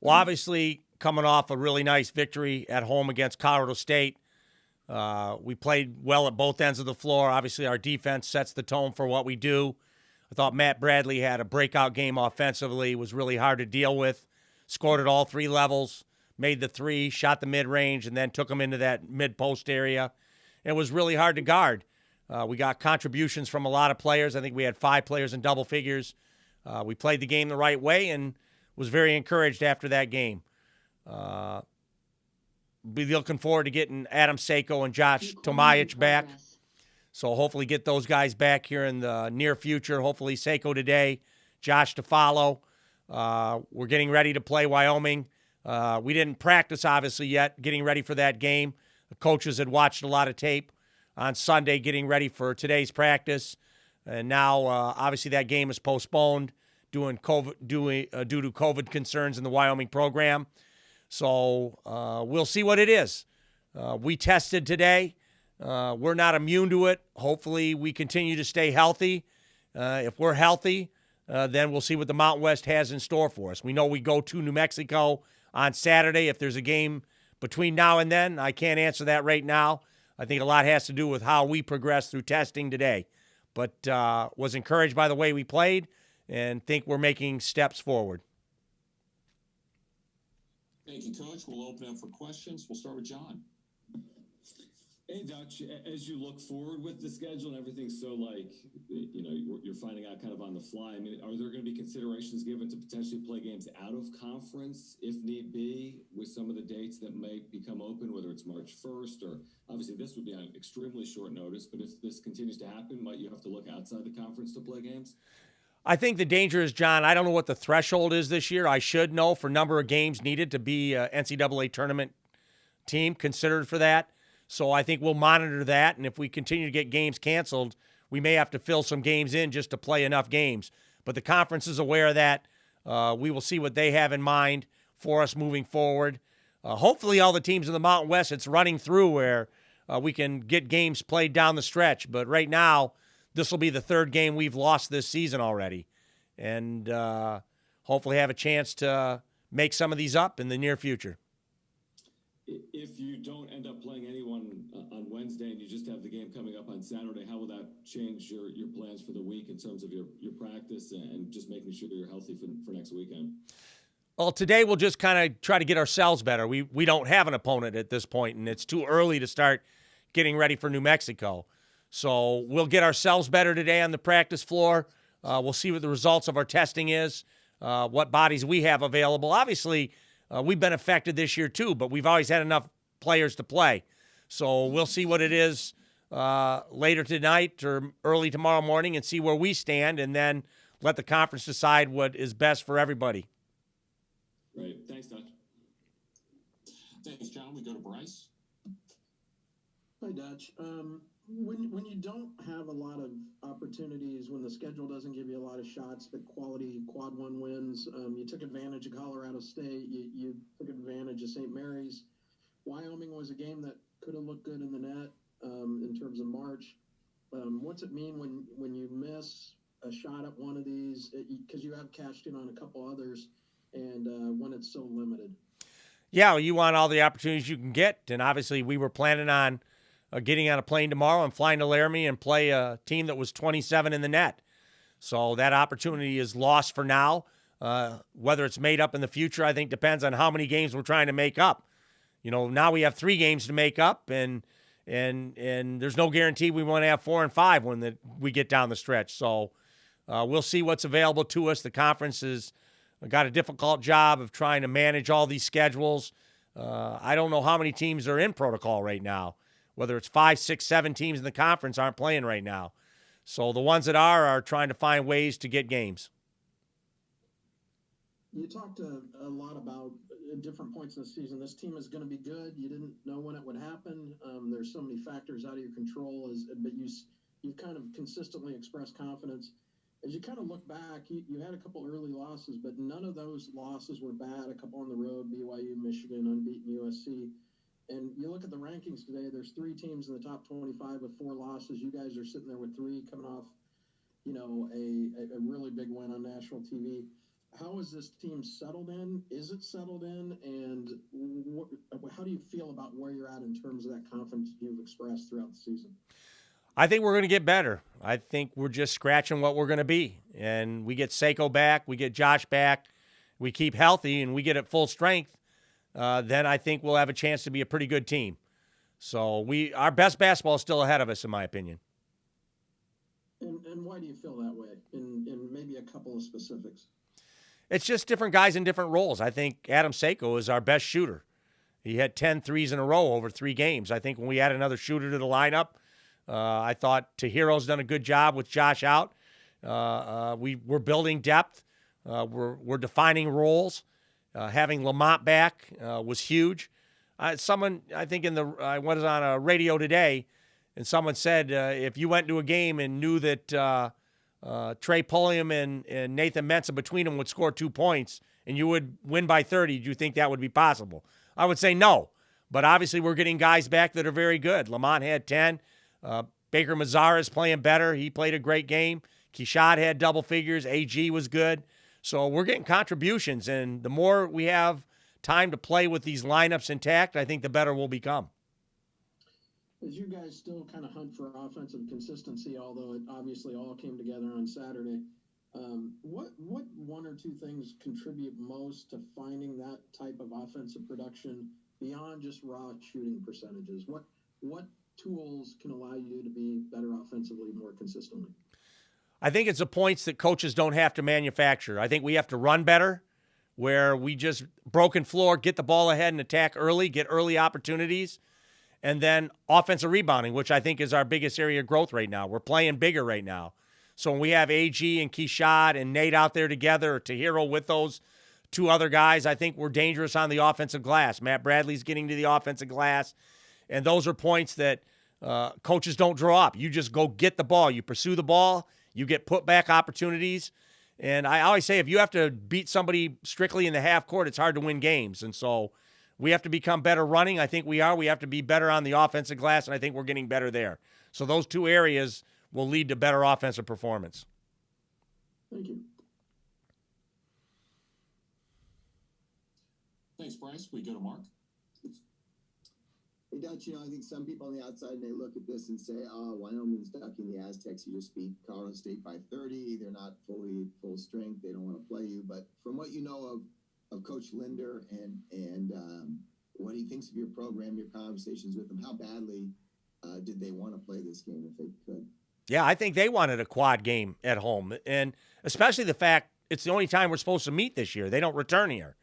Well, obviously, coming off a really nice victory at home against Colorado State, we played well at both ends of the floor. Obviously, our defense sets the tone for what we do. I thought Matt Bradley had a breakout game offensively, was really hard to deal with, scored at all three levels, made the three, shot the mid-range, and then took them into that mid-post area. It was really hard to guard. We got contributions from a lot of players. I think we had 5 players in double figures. We played the game the right way and was very encouraged after that game. Be looking forward to getting Adam Seiko and Josh Tomajic back. So hopefully get those guys back here in the near future. Hopefully Seiko today, Josh to follow. We're getting ready to play Wyoming. We didn't practice, obviously, yet, getting ready for that game. The coaches had watched a lot of tape on Sunday getting ready for today's practice. And now, obviously, that game is postponed due to COVID concerns in the Wyoming program. So we'll see what it is. We tested today. We're not immune to it. Hopefully, we continue to stay healthy. If we're healthy, then we'll see what the Mountain West has in store for us. We know we go to New Mexico on Saturday. If there's a game between now and then, I can't answer that right now. I think a lot has to do with how we progress through testing today. But was encouraged by the way we played and think we're making steps forward. Thank you, Coach. We'll open up for questions. We'll start with John. Hey, Dutch, as you look forward with the schedule and everything, so you're finding out kind of on the fly. I mean, are there going to be considerations given to potentially play games out of conference if need be with some of the dates that may become open, whether it's March 1st or obviously this would be on extremely short notice, but if this continues to happen, might you have to look outside the conference to play games? I think the danger is, John, I don't know what the threshold is this year. I should know for number of games needed to be an NCAA tournament team considered for that. So I think we'll monitor that, and if we continue to get games canceled, we may have to fill some games in just to play enough games. But the conference is aware of that. We will see what they have in mind for us moving forward. Hopefully all the teams in the Mountain West, it's running through where we can get games played down the stretch. But right now, this will be the third game we've lost this season already. And hopefully have a chance to make some of these up in the near future. If you don't end up playing anyone on Wednesday and you just have the game coming up on Saturday, how will that change your plans for the week in terms of your practice and just making sure you're healthy for next weekend? Well, today we'll just kind of try to get ourselves better. We don't have an opponent at this point, and it's too early to start getting ready for New Mexico. So we'll get ourselves better today on the practice floor. We'll see what the results of our testing is, what bodies we have available. Obviously, we've been affected this year too, but we've always had enough players to play. So we'll see what it is later tonight or early tomorrow morning and see where we stand, and then let the conference decide what is best for everybody. Right. Thanks, Dutch. Thanks, John. We go to Bryce. Hi, Dutch. When you don't have a lot of opportunities, when the schedule doesn't give you a lot of shots, but quality quad one wins, you took advantage of Colorado State, you took advantage of St. Mary's. Wyoming was a game that could have looked good in the net in terms of March. What's it mean when you miss a shot at one of these, because you have cashed in on a couple others, and when it's so limited? Yeah, well, you want all the opportunities you can get, and obviously we were planning on getting on a plane tomorrow and flying to Laramie and play a team that was 27 in the net. So that opportunity is lost for now. Whether it's made up in the future, I think depends on how many games we're trying to make up. You know, now we have 3 games to make up, and there's no guarantee we want to have 4 and 5 when we get down the stretch. So we'll see what's available to us. The conference has got a difficult job of trying to manage all these schedules. I don't know how many teams are in protocol right now. Whether it's 5, 6, 7 teams in the conference aren't playing right now. So the ones that are trying to find ways to get games. You talked a lot about at different points in the season, this team is going to be good. You didn't know when it would happen. There's so many factors out of your control, but you kind of consistently expressed confidence. As you kind of look back, you had a couple early losses, but none of those losses were bad. A couple on the road, BYU, Michigan, unbeaten USC. And you look at the rankings today, there's 3 teams in the top 25 with 4 losses. You guys are sitting there with 3 coming off, a really big win on national TV. how is this team settled in? Is it settled in? And how do you feel about where you're at in terms of that confidence you've expressed throughout the season? I think we're going to get better. I think we're just scratching what we're going to be. And we get Seiko back, we get Josh back, we keep healthy, and we get at full strength. Then I think we'll have a chance to be a pretty good team. So our best basketball is still ahead of us, in my opinion. And why do you feel that way? In maybe a couple of specifics. It's just different guys in different roles. I think Adam Seiko is our best shooter. He had 10 threes in a row over 3 games. I think when we add another shooter to the lineup, I thought Tahiro's done a good job with Josh out. We're building depth. We're defining roles. Having Lamont back was huge. Someone, I think I was on a radio today, and someone said if you went to a game and knew that Trey Pulliam and Nathan Mensah between them would score 2 points and you would win by 30, do you think that would be possible? I would say no. But obviously we're getting guys back that are very good. Lamont had 10. Baker Mazzara is playing better. He played a great game. Keshad had double figures. AG was good. So we're getting contributions, and the more we have time to play with these lineups intact, I think the better we'll become. As you guys still kind of hunt for offensive consistency, although it obviously all came together on Saturday, what 1 or 2 things contribute most to finding that type of offensive production beyond just raw shooting percentages? What tools can allow you to be better offensively more consistently? I think it's the points that coaches don't have to manufacture. I think we have to run better, where we just broken floor, get the ball ahead and attack early, get early opportunities, and then offensive rebounding, which I think is our biggest area of growth right now. We're playing bigger right now. So when we have AG and Keshad and Nate out there together, or Tahiro with those 2 other guys, I think we're dangerous on the offensive glass. Matt Bradley's getting to the offensive glass, and those are points that coaches don't draw up. You just go get the ball. You pursue the ball. You get put-back opportunities. And I always say if you have to beat somebody strictly in the half court, it's hard to win games. And so we have to become better running. I think we are. We have to be better on the offensive glass, and I think we're getting better there. So those 2 areas will lead to better offensive performance. Thank you. Thanks, Bryce. We go to Mark. Hey, Dutch, I think some people on the outside may look at this and say, oh, Wyoming's ducking the Aztecs. You just beat Colorado State by 30. They're not full strength. They don't want to play you. But from what you know of Coach Linder and what he thinks of your program, your conversations with him, how badly did they want to play this game if they could? Yeah, I think they wanted a quad game at home, and especially the fact it's the only time we're supposed to meet this year. They don't return here.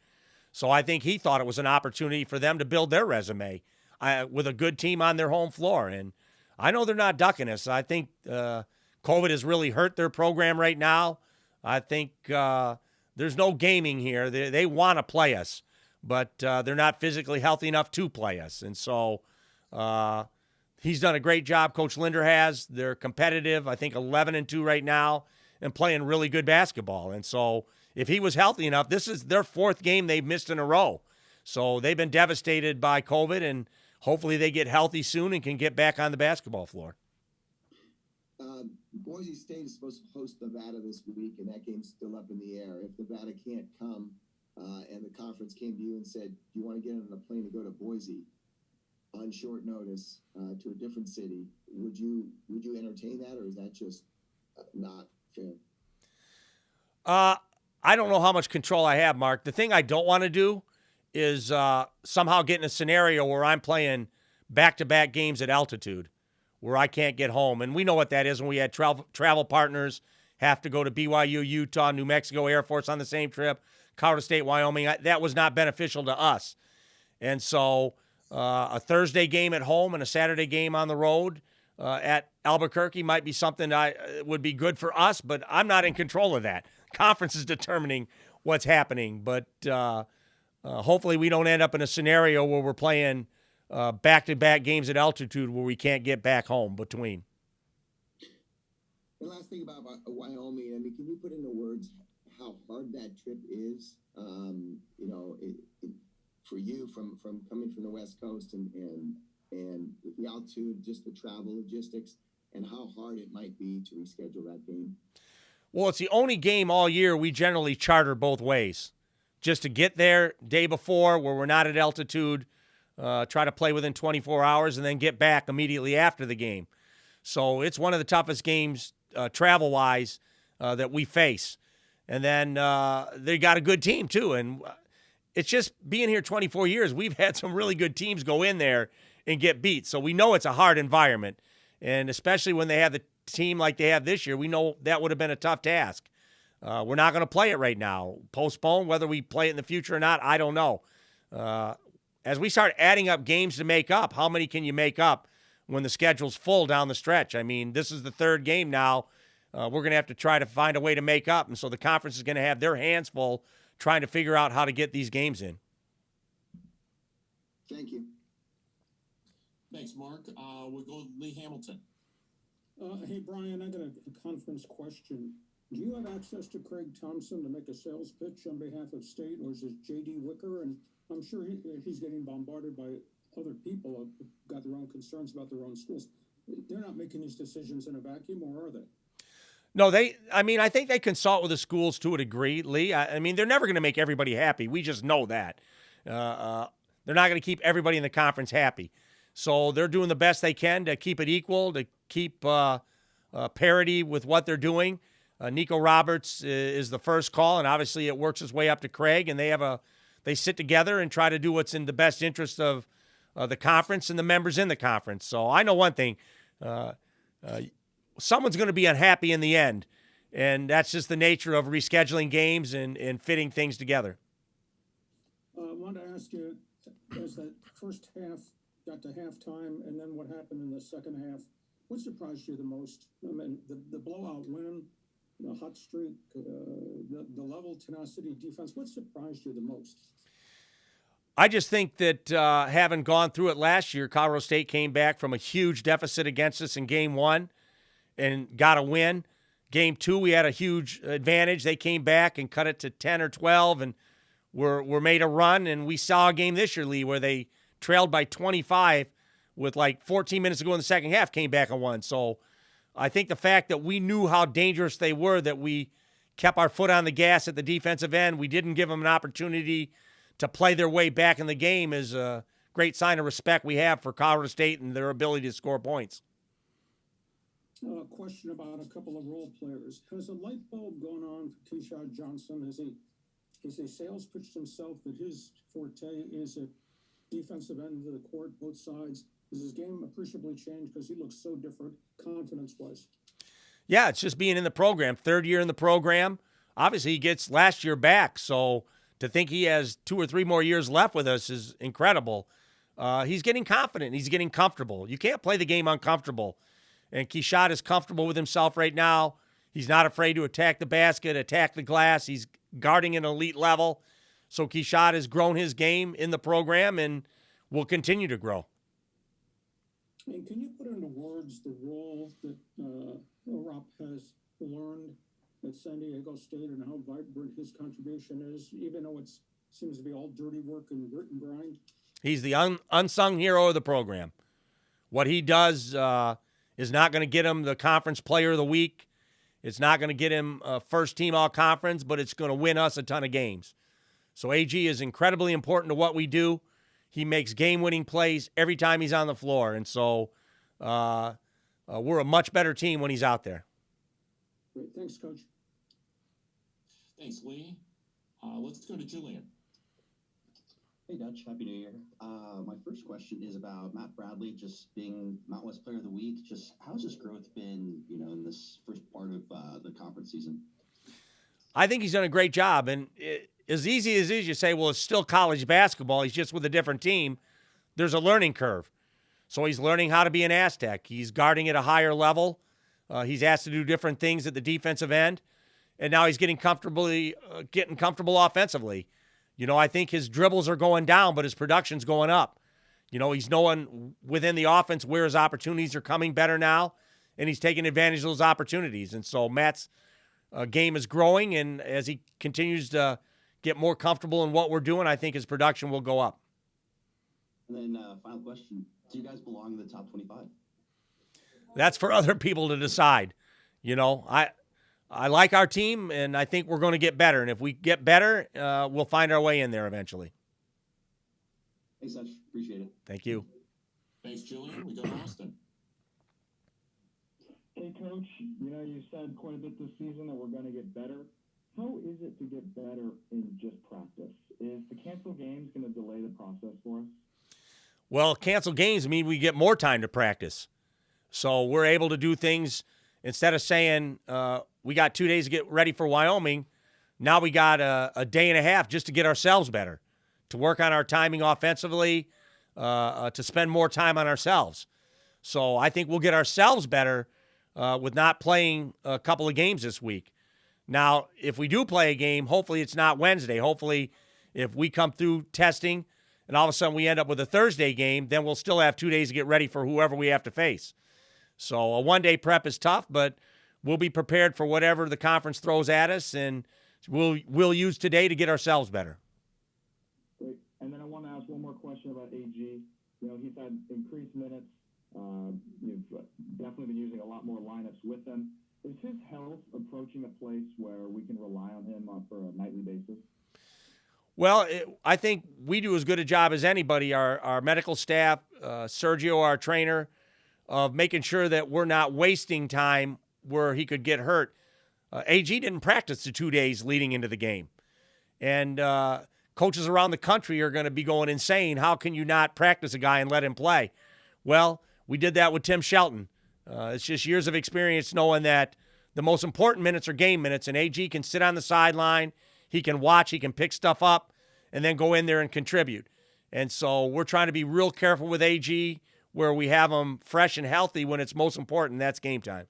So I think he thought it was an opportunity for them to build their resume with a good team on their home floor. And I know they're not ducking us. I think COVID has really hurt their program right now. I think there's no gaming here. They want to play us, but they're not physically healthy enough to play us. And so he's done a great job. Coach Linder has. They're competitive. I think 11-2 right now and playing really good basketball. And so if he was healthy enough, this is their 4th game they've missed in a row. So they've been devastated by COVID, and hopefully they get healthy soon and can get back on the basketball floor. Boise State is supposed to host Nevada this week, and that game's still up in the air. If Nevada can't come and the conference came to you and said, do you want to get on a plane to go to Boise on short notice to a different city, would you entertain that, or is that just not fair? I don't know how much control I have, Mark. The thing I don't want to do is somehow get in a scenario where I'm playing back-to-back games at altitude where I can't get home. And we know what that is when we had travel partners have to go to BYU, Utah, New Mexico Air Force on the same trip, Colorado State, Wyoming. That was not beneficial to us. And so a Thursday game at home and a Saturday game on the road at Albuquerque might be something that would be good for us, but I'm not in control of that. Conference is determining what's happening, but hopefully we don't end up in a scenario where we're playing back-to-back games at altitude where we can't get back home between. The last thing about Wyoming, I mean, can you put into words how hard that trip is? For you from coming from the West Coast and the altitude, just the travel logistics, and how hard it might be to reschedule that game. Well, it's the only game all year we generally charter both ways, just to get there day before where we're not at altitude, try to play within 24 hours, and then get back immediately after the game. So it's one of the toughest games travel-wise that we face. And then they got a good team too. And it's just being here 24 years, we've had some really good teams go in there and get beat. So we know it's a hard environment. And especially when they have the team like they have this year, we know that would have been a tough task. We're not going to play it right now. Postpone, whether we play it in the future or not, I don't know. As we start adding up games to make up, how many can you make up when the schedule's full down the stretch? I mean, this is the third game now. We're going to have to try to find a way to make up. And so the conference is going to have their hands full trying to figure out how to get these games in. Thank you. Thanks, Mark. We'll go to Lee Hamilton. Hey, Brian, I got a conference question. Do you have access to Craig Thompson to make a sales pitch on behalf of state, or is it J.D. Wicker? And I'm sure he's getting bombarded by other people who've got their own concerns about their own schools. They're not making these decisions in a vacuum, or are they? No, I think they consult with the schools to a degree, Lee. I mean, they're never going to make everybody happy. We just know that. They're not going to keep everybody in the conference happy. So they're doing the best they can to keep it equal, to keep parity with what they're doing. Nico Roberts is the first call, and obviously it works its way up to Craig, and they sit together and try to do what's in the best interest of the conference and the members in the conference. So I know one thing. Someone's going to be unhappy in the end, and that's just the nature of rescheduling games and fitting things together. I wanted to ask you, as that first half got to halftime, and then what happened in the second half, what surprised you the most? I mean, the blowout win, the hot streak, the level, tenacity, defense, what surprised you the most? I just think that having gone through it last year, Colorado State came back from a huge deficit against us in game one and got a win. Game two, we had a huge advantage. They came back and cut it to 10 or 12 and were made a run. And we saw a game this year, Lee, where they trailed by 25 with like 14 minutes to go in the second half, came back and won. So I think the fact that we knew how dangerous they were, that we kept our foot on the gas at the defensive end, we didn't give them an opportunity to play their way back in the game, is a great sign of respect we have for Colorado State and their ability to score points. A question about a couple of role players. Has a light bulb gone on for Keyshawn Johnson? Has he sales pitched himself that his forte is at defensive end of the court, both sides? Has his game appreciably changed because he looks so different confidence-wise? Yeah, it's just being in the program. Third year in the program. Obviously, he gets last year back, so to think he has 2 or 3 more years left with us is incredible. He's getting confident. He's getting comfortable. You can't play the game uncomfortable. And Keyshawn is comfortable with himself right now. He's not afraid to attack the basket, attack the glass. He's guarding an elite level. So Keyshawn has grown his game in the program and will continue to grow. And can you put into words the role that Rob has learned at San Diego State and how vibrant his contribution is, even though it seems to be all dirty work and grit and grind? He's the unsung hero of the program. What he does is not going to get him the conference player of the week. It's not going to get him first team all conference, but it's going to win us a ton of games. So AG is incredibly important to what we do. He makes game-winning plays every time he's on the floor. And so we're a much better team when he's out there. Great. Thanks, Coach. Thanks, Lee. Let's go to Julian. Hey, Dutch. Happy New Year. My first question is about Matt Bradley just being Mountain West Player of the Week. Just how's his growth been, in this first part of the conference season? I think he's done a great job. And as easy as it is, you say, well, it's still college basketball. He's just with a different team. There's a learning curve. So he's learning how to be an Aztec. He's guarding at a higher level. He's asked to do different things at the defensive end. And now he's getting comfortable offensively. I think his dribbles are going down, but his production's going up. He's knowing within the offense where his opportunities are coming better now, and he's taking advantage of those opportunities. And so Matt's game is growing, and as he continues to get more comfortable in what we're doing, I think his production will go up. And then final question, do you guys belong in the top 25? That's for other people to decide. I like our team, and I think we're going to get better. And if we get better, we'll find our way in there eventually. Thanks, Dutch. Appreciate it. Thank you. Thanks, Julian. We go to Austin. Hey, Coach, you said quite a bit this season that we're going to get better. How is it to get better in just practice? Is the cancel games going to delay the process for us? Well, cancel games mean we get more time to practice. So we're able to do things instead of saying we got 2 days to get ready for Wyoming. Now we got a day and a half just to get ourselves better, to work on our timing offensively, to spend more time on ourselves. So I think we'll get ourselves better with not playing a couple of games this week. Now, if we do play a game, hopefully it's not Wednesday. Hopefully if we come through testing and all of a sudden we end up with a Thursday game, then we'll still have 2 days to get ready for whoever we have to face. So a one-day prep is tough, but we'll be prepared for whatever the conference throws at us, and we'll use today to get ourselves better. Great. And then I want to ask one more question about AG. He's had increased minutes. You've definitely been using a lot more lineups with him. Is his health approaching a place where we can rely on him for a nightly basis? Well, I think we do as good a job as anybody, our medical staff, Sergio, our trainer, of making sure that we're not wasting time where he could get hurt. AG didn't practice the 2 days leading into the game. And coaches around the country are going to be going insane. How can you not practice a guy and let him play? Well, we did that with Tim Shelton. It's just years of experience knowing that the most important minutes are game minutes, and AG can sit on the sideline, he can watch, he can pick stuff up, and then go in there and contribute. And so we're trying to be real careful with AG where we have him fresh and healthy when it's most important, and that's game time.